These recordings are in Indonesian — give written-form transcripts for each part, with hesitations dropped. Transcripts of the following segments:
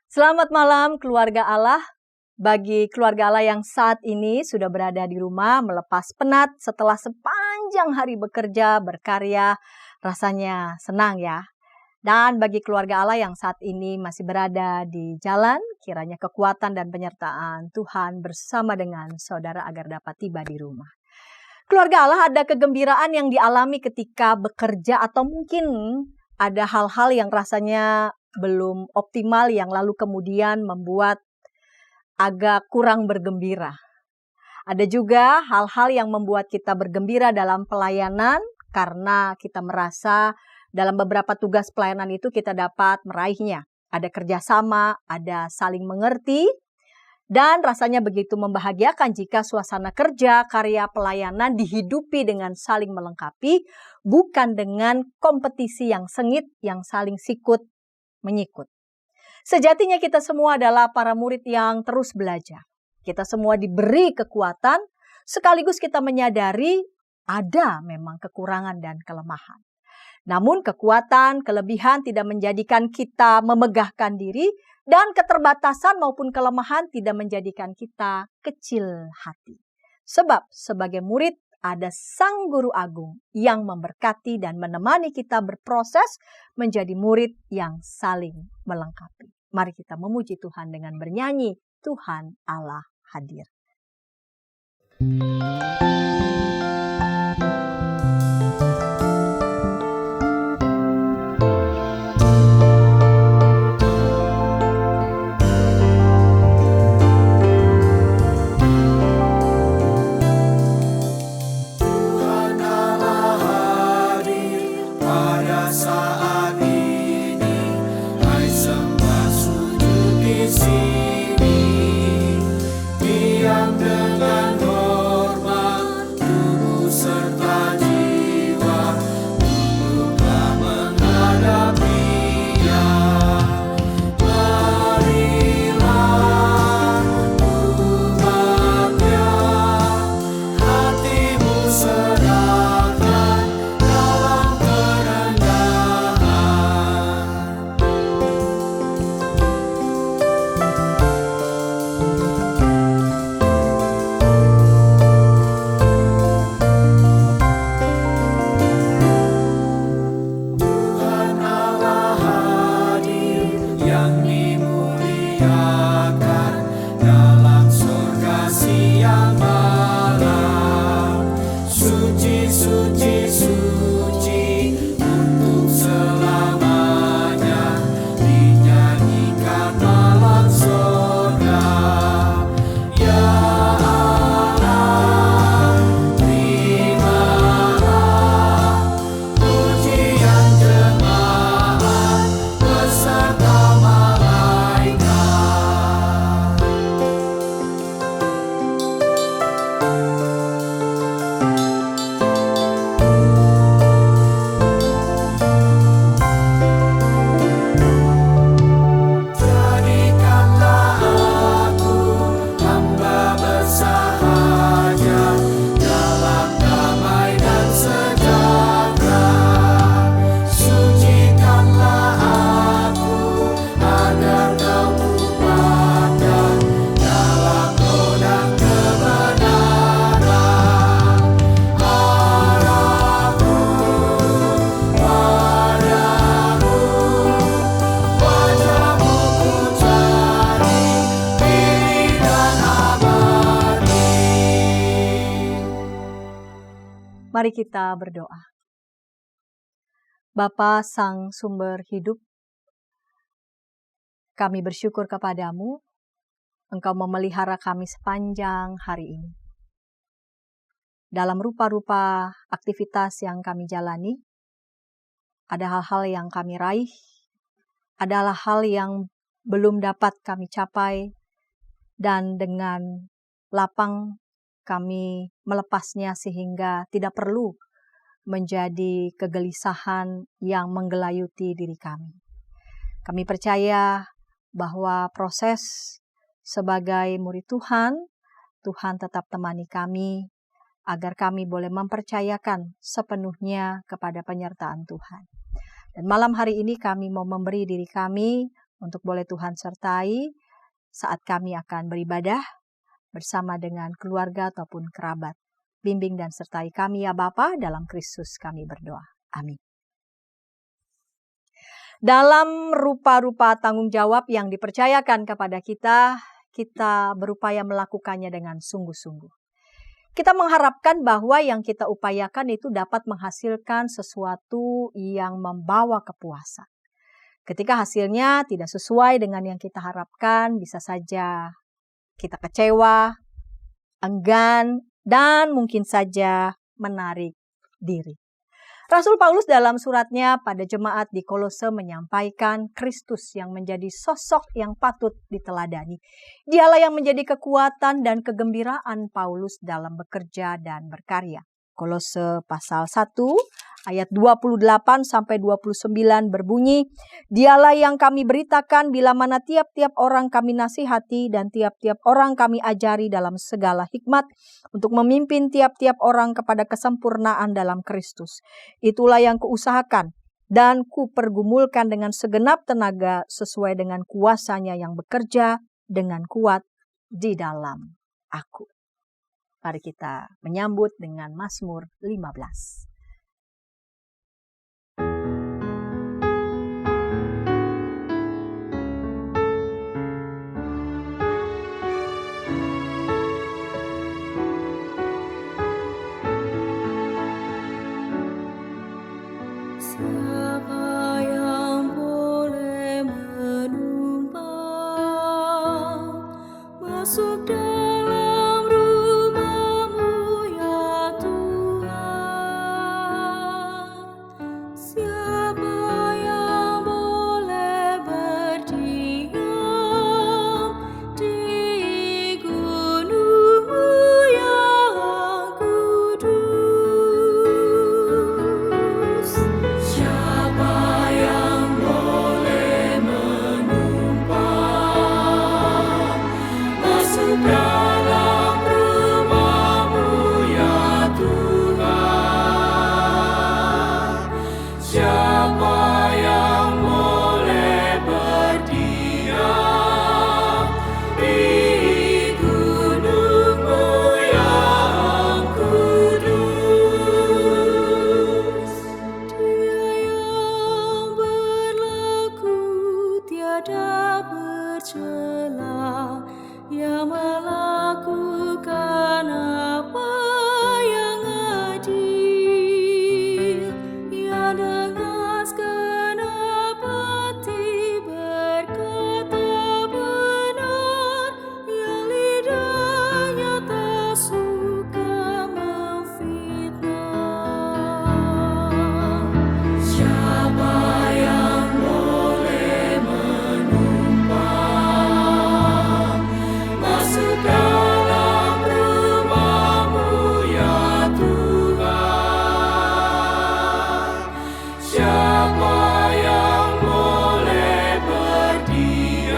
Selamat malam keluarga Allah. Bagi keluarga Allah yang saat ini sudah berada di rumah melepas penat setelah sepanjang hari bekerja, berkarya, rasanya senang ya. Dan bagi keluarga Allah yang saat ini masih berada di jalan, kiranya kekuatan dan penyertaan Tuhan bersama dengan saudara agar dapat tiba di rumah. Keluarga Allah, ada kegembiraan yang dialami ketika bekerja atau mungkin ada hal-hal yang rasanya belum optimal yang lalu kemudian membuat agak kurang bergembira. Ada juga hal-hal yang membuat kita bergembira dalam pelayanan karena kita merasa dalam beberapa tugas pelayanan itu kita dapat meraihnya. Ada kerjasama, ada saling mengerti, dan rasanya begitu membahagiakan jika suasana kerja, karya pelayanan dihidupi dengan saling melengkapi, bukan dengan kompetisi yang sengit, yang saling sikut menyikut. Sejatinya kita semua adalah para murid yang terus belajar. Kita semua diberi kekuatan, sekaligus kita menyadari ada memang kekurangan dan kelemahan. Namun kekuatan, kelebihan tidak menjadikan kita memegahkan diri, dan keterbatasan maupun kelemahan tidak menjadikan kita kecil hati. Sebab sebagai murid ada Sang Guru Agung yang memberkati dan menemani kita berproses menjadi murid yang saling melengkapi. Mari kita memuji Tuhan dengan bernyanyi, Tuhan Allah hadir. Mari kita berdoa. Bapa Sang Sumber Hidup, kami bersyukur kepadamu, Engkau memelihara kami sepanjang hari ini. Dalam rupa-rupa aktivitas yang kami jalani, ada hal-hal yang kami raih, adalah hal yang belum dapat kami capai, dan dengan lapang kami melepasnya sehingga tidak perlu menjadi kegelisahan yang menggelayuti diri kami. Kami percaya bahwa proses sebagai murid Tuhan, Tuhan tetap temani kami agar kami boleh mempercayakan sepenuhnya kepada penyertaan Tuhan. Dan malam hari ini kami mau memberi diri kami untuk boleh Tuhan sertai saat kami akan beribadah bersama dengan keluarga ataupun kerabat. Bimbing dan sertai kami ya Bapa, dalam Kristus kami berdoa. Amin. Dalam rupa-rupa tanggung jawab yang dipercayakan kepada kita, kita berupaya melakukannya dengan sungguh-sungguh. Kita mengharapkan bahwa yang kita upayakan itu dapat menghasilkan sesuatu yang membawa kepuasan. Ketika hasilnya tidak sesuai dengan yang kita harapkan, bisa saja kita kecewa, enggan, dan mungkin saja menarik diri. Rasul Paulus dalam suratnya pada jemaat di Kolose menyampaikan Kristus yang menjadi sosok yang patut diteladani. Dialah yang menjadi kekuatan dan kegembiraan Paulus dalam bekerja dan berkarya. Kolose pasal 1 ayat 28 sampai 29 berbunyi, "Dialah yang kami beritakan bila mana tiap-tiap orang kami nasihati dan tiap-tiap orang kami ajari dalam segala hikmat untuk memimpin tiap-tiap orang kepada kesempurnaan dalam Kristus. Itulah yang kuusahakan dan kupergumulkan dengan segenap tenaga sesuai dengan kuasanya yang bekerja dengan kuat di dalam aku." Mari kita menyambut dengan Mazmur 15. Siapa yang boleh menumpang masuk dalam rumah-Mu ya Tuhan? Siapa yang boleh berdiam di gunung-Mu yang kudus? Siapa yang boleh menumpang masuk dalam rumah-Mu ya Tuhan? Siapa yang boleh berdiam di gunung-Mu yang kudus? Dia yang berlaku tiada bercela, yang melakukan apa yang adil, yang dengan segenap hati berkata benar, yang lidahnya tak suka memfitnah. Siapa yang boleh menumpang masuk dalam rumah-Mu ya Tuhan? Siapa yang boleh berdiam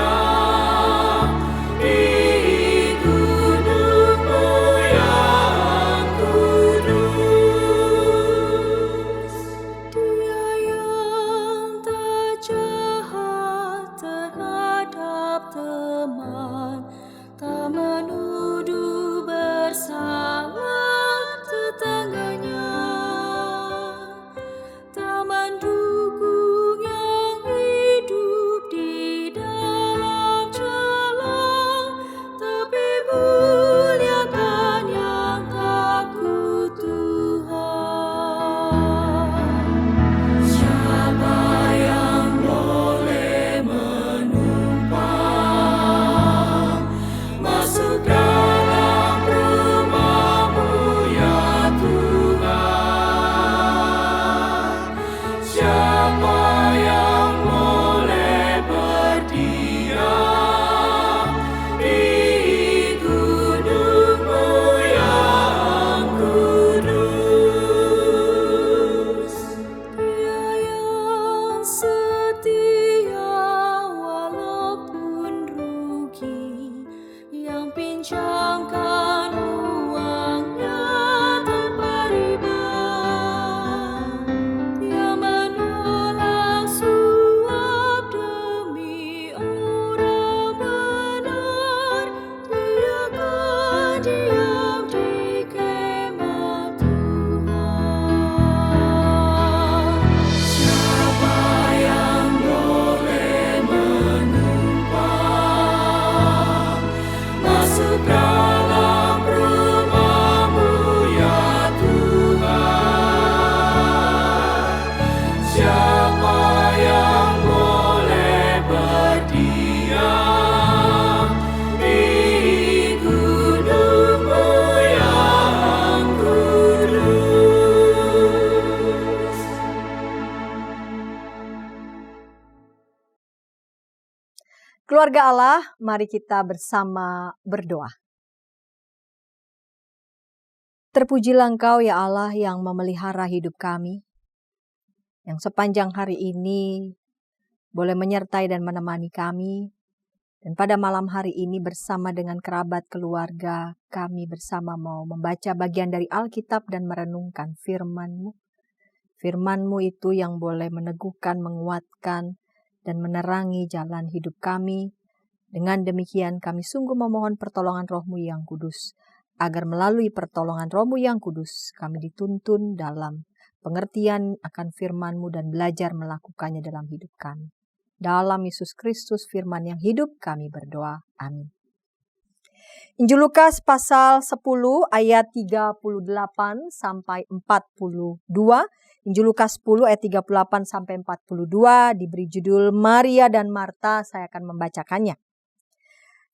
di gunung-Mu yang kudus? Dia yang tak jahat terhadap teman, tak menuduh bersalah tetangganya, tak mendukung yang hidup di dalam celah, tapi muliakan yang takut Tuhan. Siapa yang boleh menumpang masuk dalam rumah-Mu ya Tuhan? Keluarga Allah, mari kita bersama berdoa. Terpujilah Engkau ya Allah yang memelihara hidup kami, yang sepanjang hari ini boleh menyertai dan menemani kami. Dan pada malam hari ini bersama dengan kerabat keluarga, kami bersama mau membaca bagian dari Alkitab dan merenungkan firman-Mu. Firman-Mu itu yang boleh meneguhkan, menguatkan, dan menerangi jalan hidup kami. Dengan demikian kami sungguh memohon pertolongan Roh-Mu yang kudus, agar melalui pertolongan Roh-Mu yang kudus kami dituntun dalam pengertian akan firman-Mu dan belajar melakukannya dalam hidup kami. Dalam Yesus Kristus firman yang hidup kami berdoa. Amin. Injil Lukas pasal 10 ayat 38 sampai 42. Injil Lukas 10 ayat 38 sampai 42 diberi judul Maria dan Marta. Saya akan membacakannya.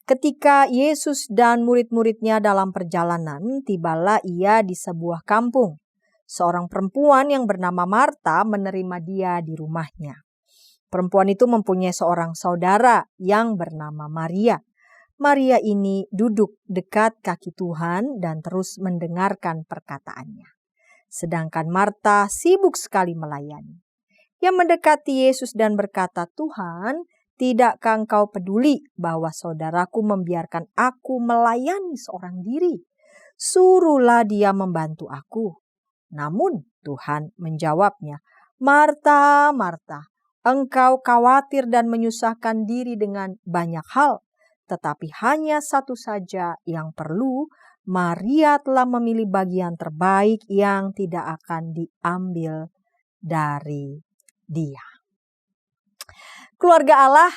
Ketika Yesus dan murid-muridnya dalam perjalanan, tibalah ia di sebuah kampung. Seorang perempuan yang bernama Marta menerima dia di rumahnya. Perempuan itu mempunyai seorang saudara yang bernama Maria. Maria ini duduk dekat kaki Tuhan dan terus mendengarkan perkataannya. Sedangkan Marta sibuk sekali melayani. Ia mendekati Yesus dan berkata, "Tuhan, tidakkah Engkau peduli bahwa saudaraku membiarkan aku melayani seorang diri? Suruhlah dia membantu aku." Namun Tuhan menjawabnya, "Marta, Marta, engkau khawatir dan menyusahkan diri dengan banyak hal. Tetapi hanya satu saja yang perlu. Maria telah memilih bagian terbaik yang tidak akan diambil dari dia." Keluarga Allah,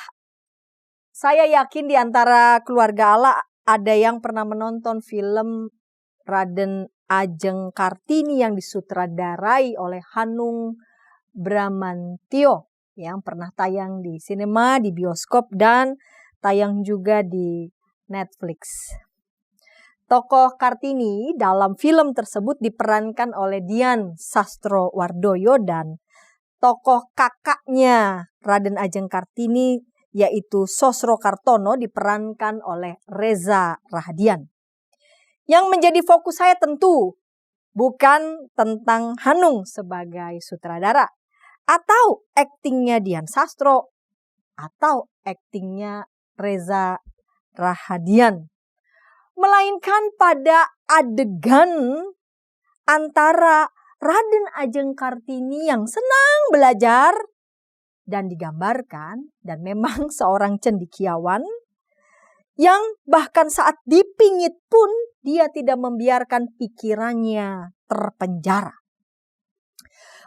saya yakin di antara keluarga Allah ada yang pernah menonton film Raden Ajeng Kartini yang disutradarai oleh Hanung Bramantyo yang pernah tayang di sinema, di bioskop, dan tayang juga di Netflix. Tokoh Kartini dalam film tersebut diperankan oleh Dian Sastrowardoyo dan tokoh kakaknya Raden Ajeng Kartini yaitu Sosro Kartono diperankan oleh Reza Rahadian. Yang menjadi fokus saya tentu bukan tentang Hanung sebagai sutradara atau aktingnya Dian Sastro atau aktingnya Reza Rahadian. Melainkan pada adegan antara Raden Ajeng Kartini yang senang belajar dan digambarkan dan memang seorang cendekiawan yang bahkan saat dipingit pun dia tidak membiarkan pikirannya terpenjara.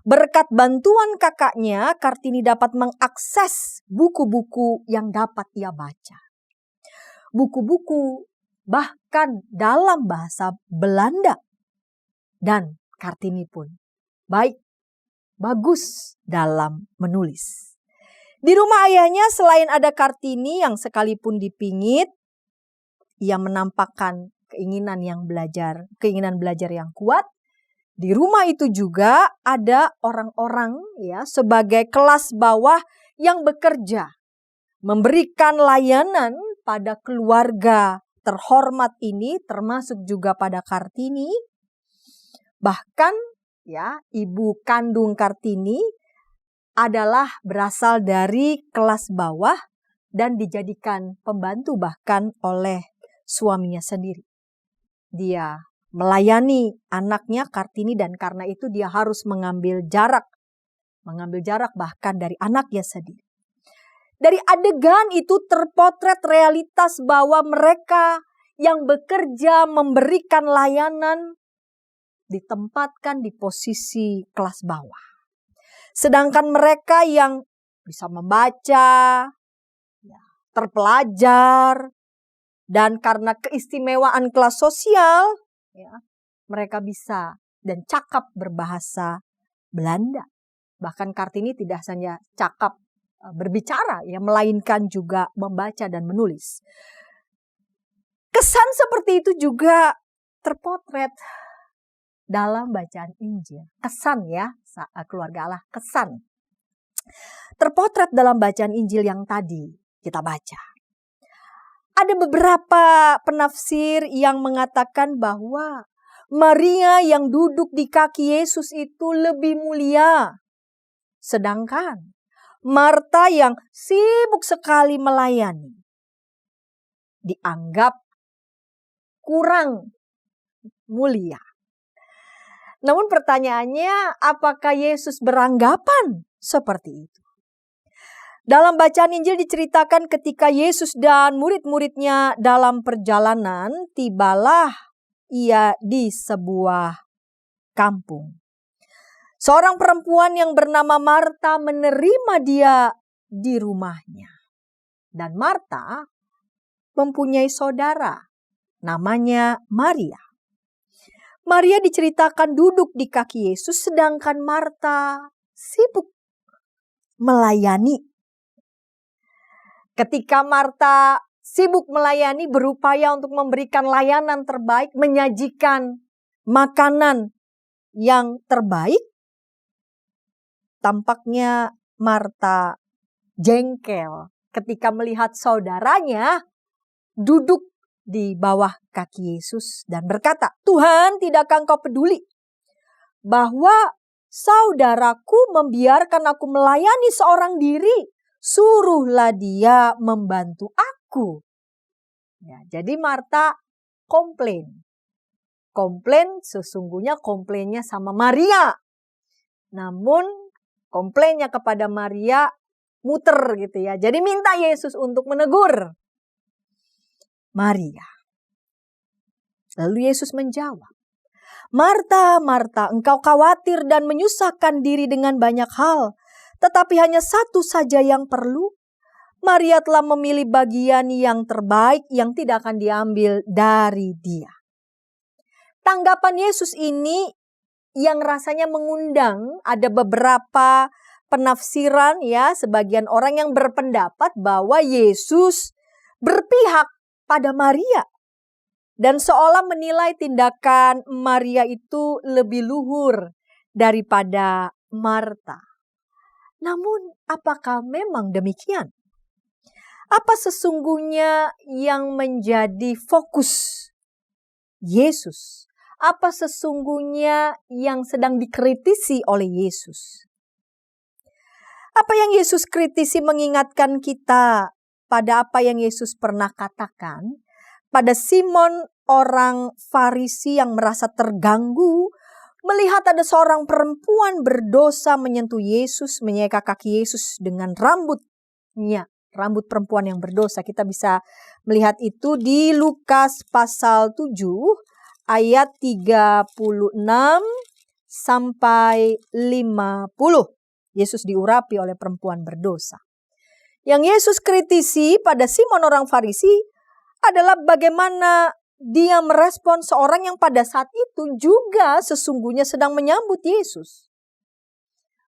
Berkat bantuan kakaknya, Kartini dapat mengakses buku-buku yang dapat ia baca. Buku-buku bahkan dalam bahasa Belanda. Dan Kartini pun bagus dalam menulis. Di rumah ayahnya selain ada Kartini yang sekalipun dipingit, ia menampakkan keinginan belajar yang kuat. Di rumah itu juga ada orang-orang ya sebagai kelas bawah yang bekerja, memberikan layanan pada keluarga terhormat ini, termasuk juga pada Kartini. Bahkan ya, ibu kandung Kartini adalah berasal dari kelas bawah dan dijadikan pembantu bahkan oleh suaminya sendiri. Dia melayani anaknya Kartini dan karena itu dia harus mengambil jarak bahkan dari anaknya sendiri. Dari adegan itu terpotret realitas bahwa mereka yang bekerja memberikan layanan ditempatkan di posisi kelas bawah. Sedangkan mereka yang bisa membaca, terpelajar, dan karena keistimewaan kelas sosial, mereka bisa dan cakap berbahasa Belanda. Bahkan Kartini tidak hanya cakap berbicara, melainkan juga membaca dan menulis. Kesan seperti itu juga terpotret dalam bacaan Injil. Kesan ya, keluarga Allah, kesan. Terpotret dalam bacaan Injil yang tadi kita baca. Ada beberapa penafsir yang mengatakan bahwa Maria yang duduk di kaki Yesus itu lebih mulia. Sedangkan Marta yang sibuk sekali melayani dianggap kurang mulia. Namun pertanyaannya, apakah Yesus beranggapan seperti itu? Dalam bacaan Injil diceritakan ketika Yesus dan murid-muridnya dalam perjalanan, tibalah ia di sebuah kampung. Seorang perempuan yang bernama Marta menerima dia di rumahnya. Dan Marta mempunyai saudara, namanya Maria. Maria diceritakan duduk di kaki Yesus, sedangkan Marta sibuk melayani. Ketika Marta sibuk melayani, berupaya untuk memberikan layanan terbaik, menyajikan makanan yang terbaik, tampaknya Marta jengkel ketika melihat saudaranya duduk di bawah kaki Yesus dan berkata, "Tuhan, tidakkah Engkau peduli bahwa saudaraku membiarkan aku melayani seorang diri? Suruhlah dia membantu aku." Ya, jadi Marta komplain. Sesungguhnya komplainnya sama Maria. Namun komplainnya kepada Maria muter gitu ya. Jadi minta Yesus untuk menegur Maria. Lalu Yesus menjawab, "Marta, Marta, engkau khawatir dan menyusahkan diri dengan banyak hal. Tetapi hanya satu saja yang perlu. Maria telah memilih bagian yang terbaik yang tidak akan diambil dari dia." Tanggapan Yesus ini yang rasanya mengundang. Ada beberapa penafsiran ya, sebagian orang yang berpendapat bahwa Yesus berpihak pada Maria. Dan seolah menilai tindakan Maria itu lebih luhur daripada Marta. Namun apakah memang demikian? Apa sesungguhnya yang menjadi fokus Yesus? Apa sesungguhnya yang sedang dikritisi oleh Yesus? Apa yang Yesus kritisi mengingatkan kita pada apa yang Yesus pernah katakan pada Simon orang Farisi yang merasa terganggu melihat ada seorang perempuan berdosa menyentuh Yesus, menyeka kaki Yesus dengan rambutnya. Rambut perempuan yang berdosa. Kita bisa melihat itu di Lukas pasal 7 ayat 36 sampai 50. Yesus diurapi oleh perempuan berdosa. Yang Yesus kritisi pada Simon orang Farisi adalah bagaimana dia merespon seorang yang pada saat itu juga sesungguhnya sedang menyambut Yesus.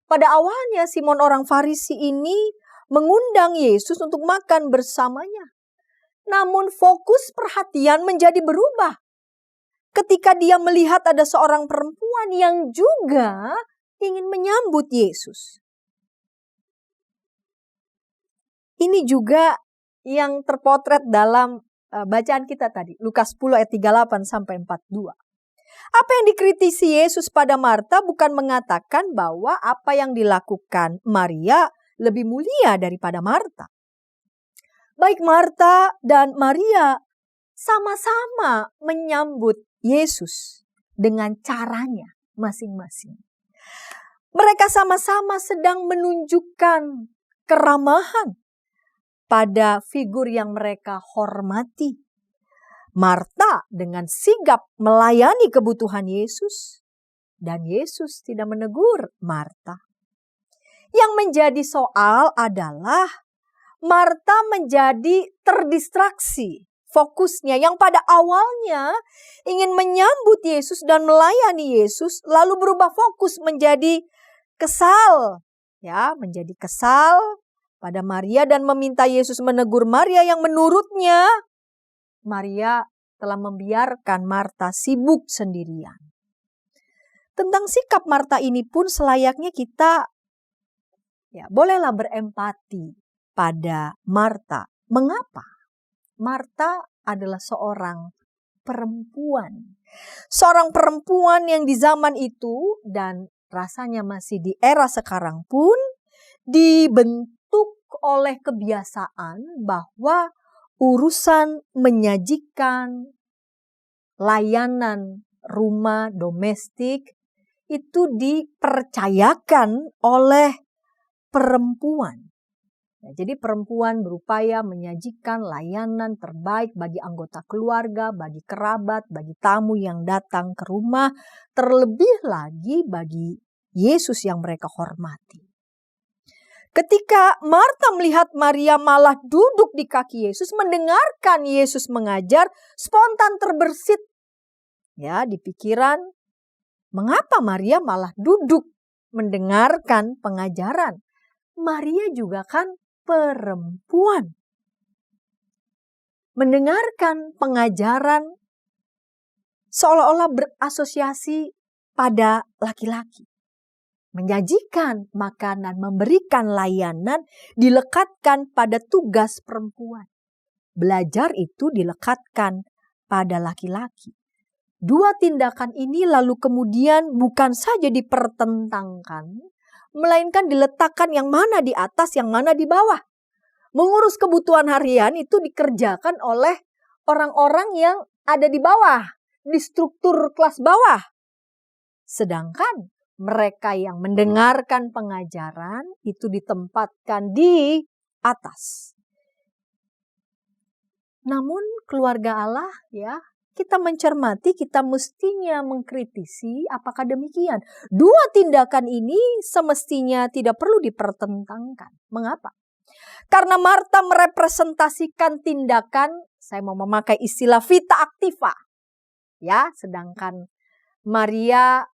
Pada awalnya Simon orang Farisi ini mengundang Yesus untuk makan bersamanya. Namun fokus perhatian menjadi berubah ketika dia melihat ada seorang perempuan yang juga ingin menyambut Yesus. Ini juga yang terpotret dalam bacaan kita tadi, Lukas 10 ayat 38 sampai 42. Apa yang dikritisi Yesus pada Marta bukan mengatakan bahwa apa yang dilakukan Maria lebih mulia daripada Marta. Baik Marta dan Maria sama-sama menyambut Yesus dengan caranya masing-masing. Mereka sama-sama sedang menunjukkan keramahan pada figur yang mereka hormati. Marta dengan sigap melayani kebutuhan Yesus, dan Yesus tidak menegur Marta. Yang menjadi soal adalah Marta menjadi terdistraksi. Fokusnya yang pada awalnya ingin menyambut Yesus dan melayani Yesus, lalu berubah fokus menjadi kesal. Ya, menjadi kesal pada Maria dan meminta Yesus menegur Maria yang menurutnya Maria telah membiarkan Marta sibuk sendirian. Tentang sikap Marta ini pun selayaknya kita bolehlah berempati pada Marta. Mengapa? Marta adalah seorang perempuan. Seorang perempuan yang di zaman itu dan rasanya masih di era sekarang pun dibentuk oleh kebiasaan bahwa urusan menyajikan layanan rumah domestik itu dipercayakan oleh perempuan. Jadi perempuan berupaya menyajikan layanan terbaik bagi anggota keluarga, bagi kerabat, bagi tamu yang datang ke rumah, terlebih lagi bagi Yesus yang mereka hormati. Ketika Marta melihat Maria malah duduk di kaki Yesus, mendengarkan Yesus mengajar, spontan terbersit ya di pikiran, mengapa Maria malah duduk mendengarkan pengajaran? Maria juga kan perempuan. Mendengarkan pengajaran seolah-olah berasosiasi pada laki-laki. Menyajikan makanan, memberikan layanan dilekatkan pada tugas perempuan. Belajar itu dilekatkan pada laki-laki. Dua tindakan ini lalu kemudian bukan saja dipertentangkan, melainkan diletakkan yang mana di atas, yang mana di bawah. Mengurus kebutuhan harian itu dikerjakan oleh orang-orang yang ada di bawah, di struktur kelas bawah. Sedangkan mereka yang mendengarkan pengajaran itu ditempatkan di atas. Namun keluarga Allah ya, kita mencermati, kita mestinya mengkritisi apakah demikian. Dua tindakan ini semestinya tidak perlu dipertentangkan. Mengapa? Karena Marta merepresentasikan tindakan, saya mau memakai istilah vita activa. Ya, sedangkan Maria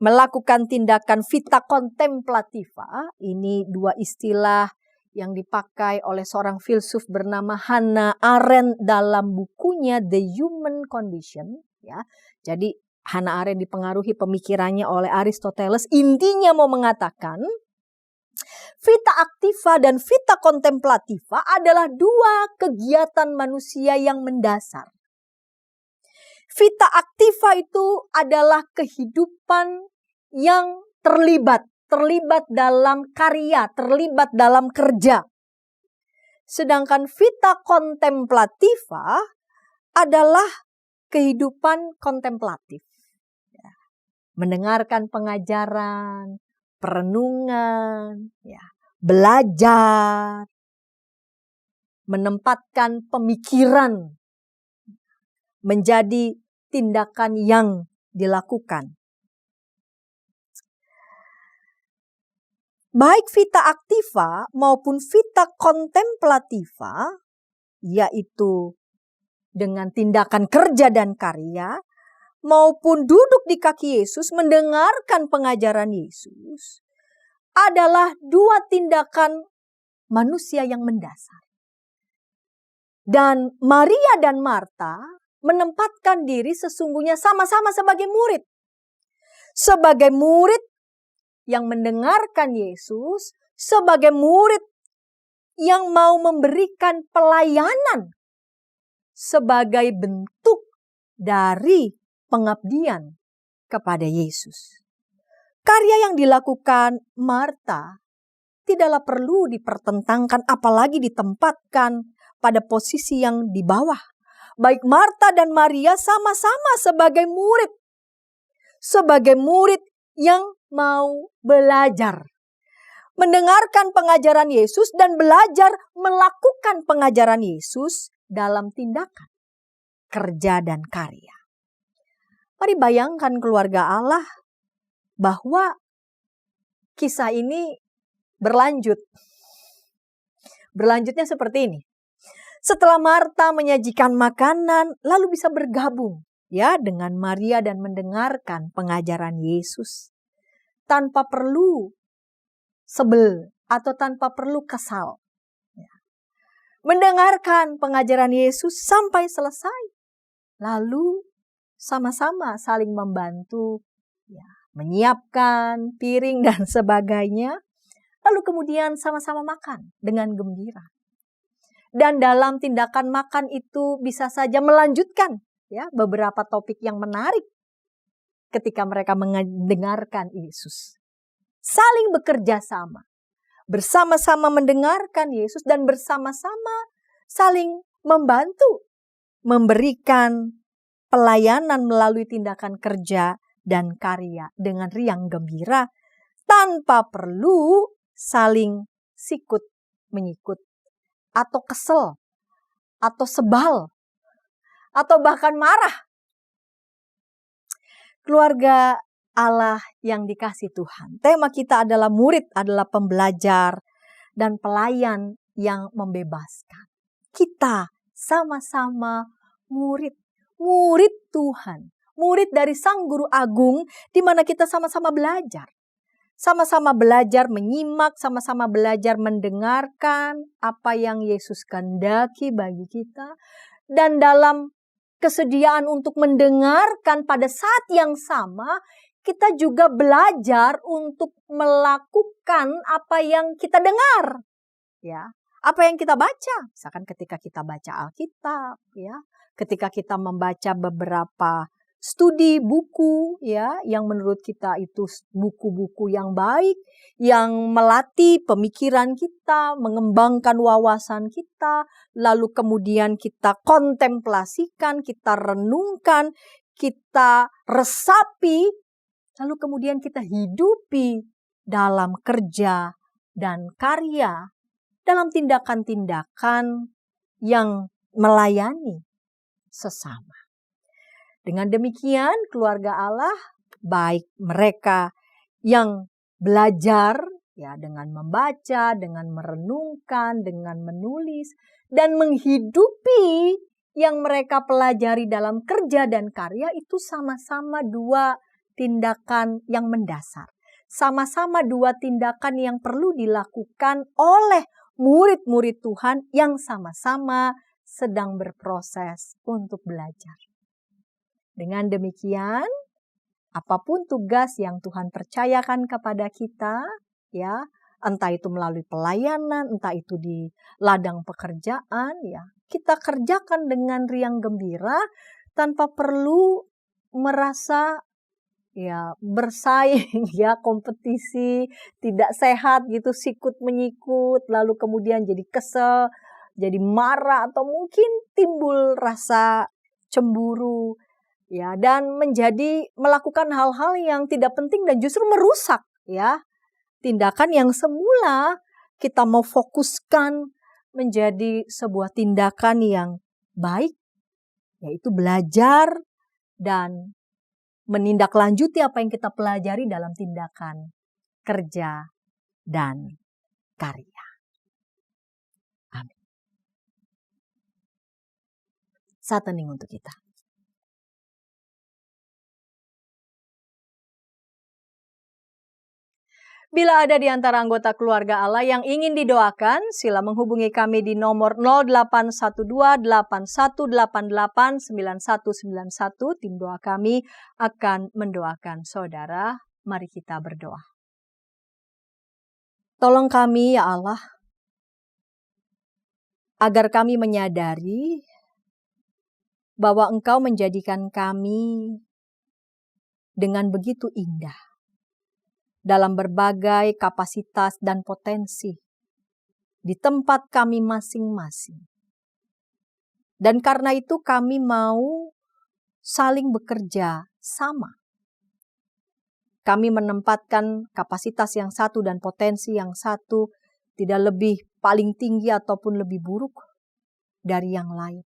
melakukan tindakan vita contemplativa. Ini dua istilah yang dipakai oleh seorang filsuf bernama Hannah Arendt dalam bukunya The Human Condition. Ya, jadi Hannah Arendt dipengaruhi pemikirannya oleh Aristoteles. Intinya mau mengatakan vita activa dan vita contemplativa adalah dua kegiatan manusia yang mendasar. Vita activa itu adalah kehidupan yang terlibat dalam karya, terlibat dalam kerja. Sedangkan vita contemplativa adalah kehidupan kontemplatif. Mendengarkan pengajaran, perenungan, belajar, menempatkan pemikiran menjadi tindakan yang dilakukan. Baik vita activa maupun vita contemplativa, yaitu dengan tindakan kerja dan karya, maupun duduk di kaki Yesus mendengarkan pengajaran Yesus, adalah dua tindakan manusia yang mendasar. Dan Maria dan Marta menempatkan diri sesungguhnya sama-sama sebagai murid. Sebagai murid yang mendengarkan Yesus, sebagai murid yang mau memberikan pelayanan sebagai bentuk dari pengabdian kepada Yesus. Karya yang dilakukan Marta tidaklah perlu dipertentangkan, apalagi ditempatkan pada posisi yang di bawah. Baik Marta dan Maria sama-sama sebagai murid. Sebagai murid yang mau belajar. Mendengarkan pengajaran Yesus dan belajar melakukan pengajaran Yesus dalam tindakan, kerja dan karya. Mari bayangkan keluarga Allah bahwa kisah ini berlanjut. Berlanjutnya seperti ini. Setelah Marta menyajikan makanan, lalu bisa bergabung ya dengan Maria dan mendengarkan pengajaran Yesus tanpa perlu sebel atau tanpa perlu kesal. Mendengarkan pengajaran Yesus sampai selesai. Lalu sama-sama saling membantu menyiapkan piring dan sebagainya. Lalu kemudian sama-sama makan dengan gembira. Dan dalam tindakan makan itu bisa saja melanjutkan ya beberapa topik yang menarik ketika mereka mendengarkan Yesus. Saling bekerja sama. Bersama-sama mendengarkan Yesus dan bersama-sama saling membantu. Memberikan pelayanan melalui tindakan kerja dan karya dengan riang gembira. Tanpa perlu saling sikut menyikut. Atau kesel. Atau sebal. Atau bahkan marah. Keluarga Allah yang dikasih Tuhan. Tema kita adalah murid adalah pembelajar dan pelayan yang membebaskan. Kita sama-sama murid. Murid Tuhan. Murid dari Sang Guru Agung di mana kita sama-sama belajar. Sama-sama belajar menyimak, sama-sama belajar mendengarkan apa yang Yesus kehendaki bagi kita. Dan dalam kesediaan untuk mendengarkan pada saat yang sama, kita juga belajar untuk melakukan apa yang kita dengar. Ya, apa yang kita baca. Misalkan ketika kita baca Alkitab, ya, ketika kita membaca beberapa studi buku ya yang menurut kita itu buku-buku yang baik, yang melatih pemikiran kita, mengembangkan wawasan kita, lalu kemudian kita kontemplasikan, kita renungkan, kita resapi, lalu kemudian kita hidupi dalam kerja dan karya, dalam tindakan-tindakan yang melayani sesama. Dengan demikian keluarga Allah, baik mereka yang belajar ya dengan membaca, dengan merenungkan, dengan menulis, dan menghidupi yang mereka pelajari dalam kerja dan karya itu sama-sama dua tindakan yang mendasar. Sama-sama dua tindakan yang perlu dilakukan oleh murid-murid Tuhan yang sama-sama sedang berproses untuk belajar. Dengan demikian, apapun tugas yang Tuhan percayakan kepada kita, ya, entah itu melalui pelayanan, entah itu di ladang pekerjaan, ya, kita kerjakan dengan riang gembira tanpa perlu merasa ya bersaing, ya, kompetisi, tidak sehat gitu, sikut menyikut, lalu kemudian jadi kesel, jadi marah atau mungkin timbul rasa cemburu. Ya, dan menjadi melakukan hal-hal yang tidak penting dan justru merusak ya tindakan yang semula kita mau fokuskan menjadi sebuah tindakan yang baik, yaitu belajar dan menindaklanjuti apa yang kita pelajari dalam tindakan kerja dan karya. Amin. Saat hening untuk kita. Bila ada di antara anggota keluarga Allah yang ingin didoakan, sila menghubungi kami di nomor 0812-8188-9191. Tim doa kami akan mendoakan saudara. Mari kita berdoa. Tolong kami ya Allah, agar kami menyadari bahwa Engkau menjadikan kami dengan begitu indah dalam berbagai kapasitas dan potensi di tempat kami masing-masing. Dan karena itu kami mau saling bekerja sama. Kami menempatkan kapasitas yang satu dan potensi yang satu tidak lebih paling tinggi ataupun lebih buruk dari yang lain.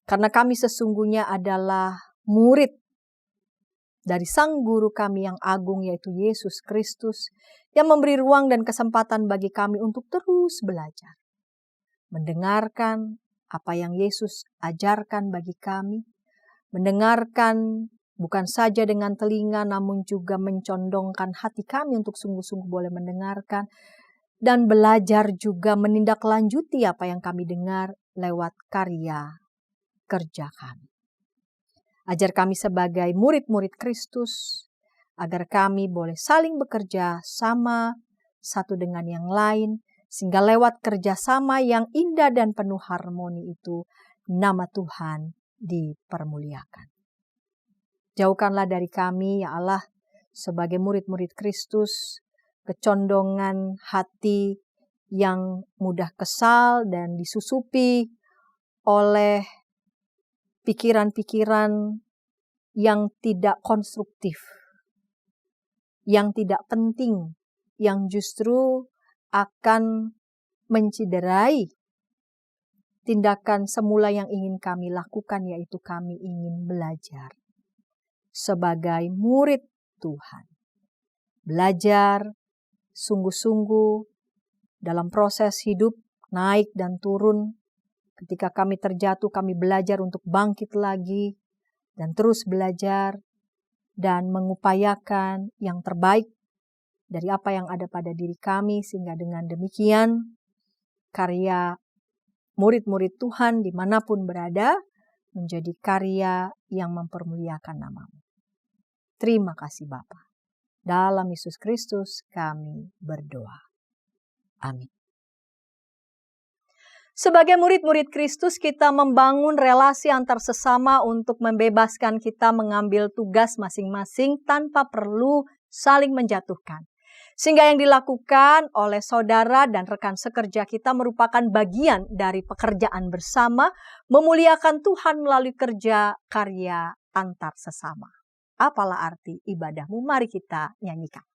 Karena kami sesungguhnya adalah murid dari Sang Guru kami yang agung, yaitu Yesus Kristus, yang memberi ruang dan kesempatan bagi kami untuk terus belajar. Mendengarkan apa yang Yesus ajarkan bagi kami. Mendengarkan bukan saja dengan telinga, namun juga mencondongkan hati kami untuk sungguh-sungguh boleh mendengarkan. Dan belajar juga menindaklanjuti apa yang kami dengar lewat karya kerja kami. Ajar kami sebagai murid-murid Kristus, agar kami boleh saling bekerja sama satu dengan yang lain, Sehingga lewat kerjasama yang indah dan penuh harmoni itu, nama Tuhan dipermuliakan. Jauhkanlah dari kami, ya Allah, sebagai murid-murid Kristus, kecondongan hati yang mudah kesal dan disusupi oleh pikiran-pikiran yang tidak konstruktif, yang tidak penting, yang justru akan menciderai tindakan semula yang ingin kami lakukan, yaitu kami ingin belajar sebagai murid Tuhan. Belajar sungguh-sungguh dalam proses hidup, naik dan turun. Ketika kami terjatuh, kami belajar untuk bangkit lagi dan terus belajar dan mengupayakan yang terbaik dari apa yang ada pada diri kami, sehingga dengan demikian karya murid-murid Tuhan dimanapun berada menjadi karya yang mempermuliakan nama-Mu. Terima kasih Bapa. Dalam Yesus Kristus kami berdoa. Amin. Sebagai murid-murid Kristus, kita membangun relasi antar sesama untuk membebaskan kita mengambil tugas masing-masing tanpa perlu saling menjatuhkan. Sehingga yang dilakukan oleh saudara dan rekan sekerja kita merupakan bagian dari pekerjaan bersama, memuliakan Tuhan melalui kerja karya antar sesama. Apalah arti ibadahmu? Mari kita nyanyikan.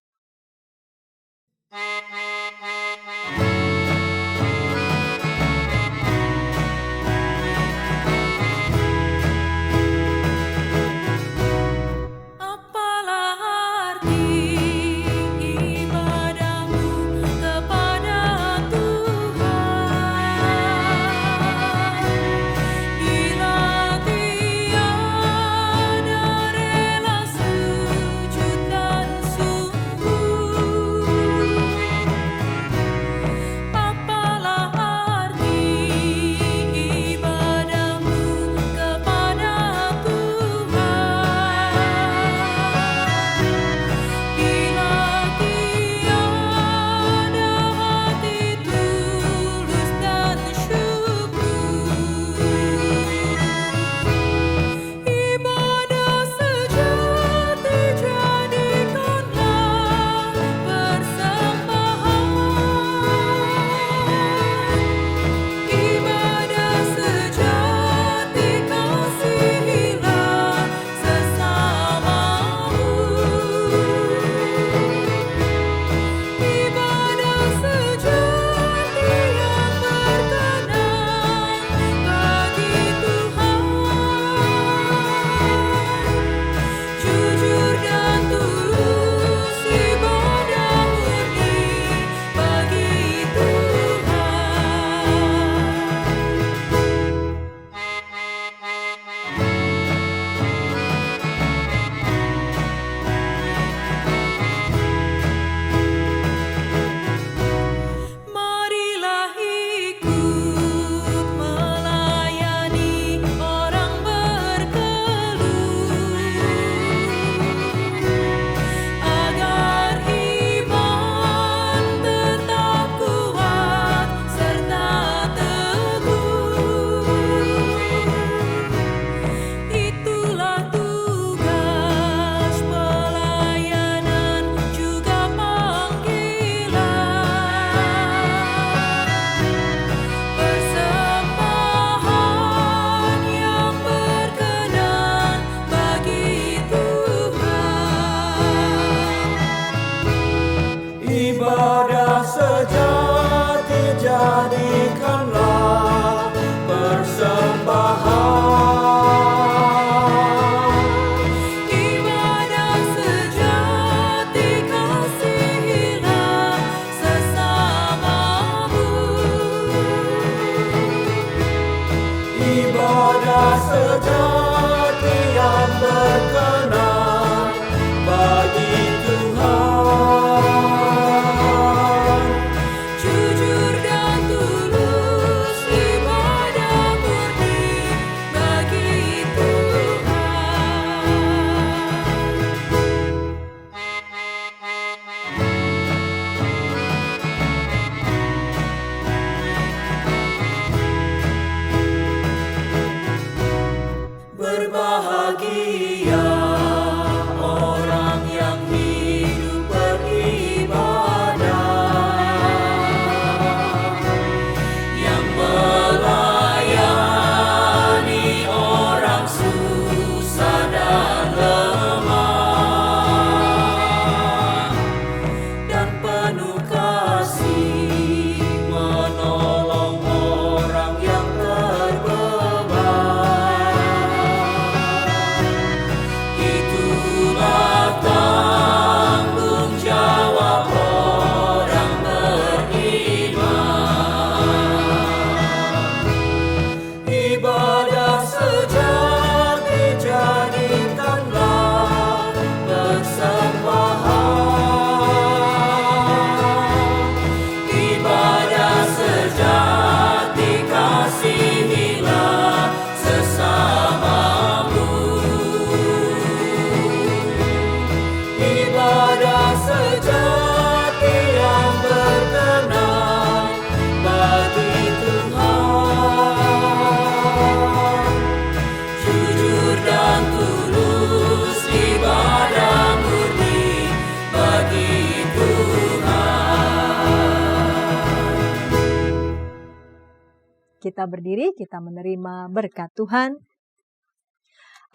kita berdiri, kita menerima berkat Tuhan.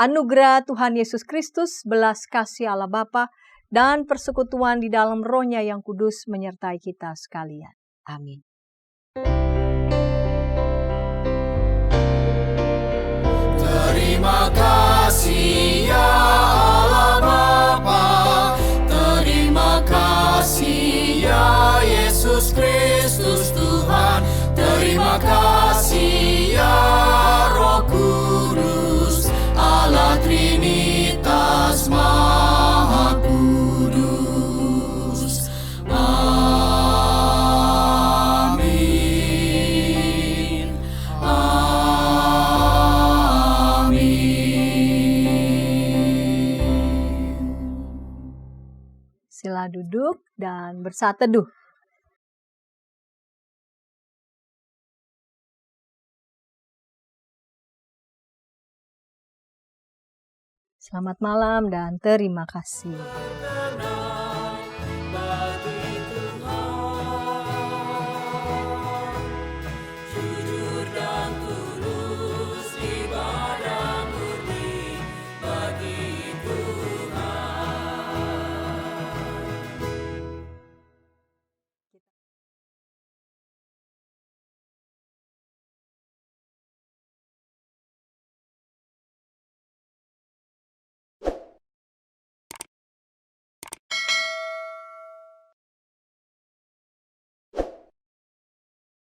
Anugerah Tuhan Yesus Kristus, belas kasih Allah Bapa, dan persekutuan di dalam Roh-Nya yang kudus menyertai kita sekalian. Amin. Terima kasih ya Allah Bapa, terima kasih ya Yesus Kristus Tuhan, terima kasih ya Roh Kudus, Allah Trinitas Maha Kudus. Amin. Sila duduk dan bersaat teduh. Selamat malam dan terima kasih.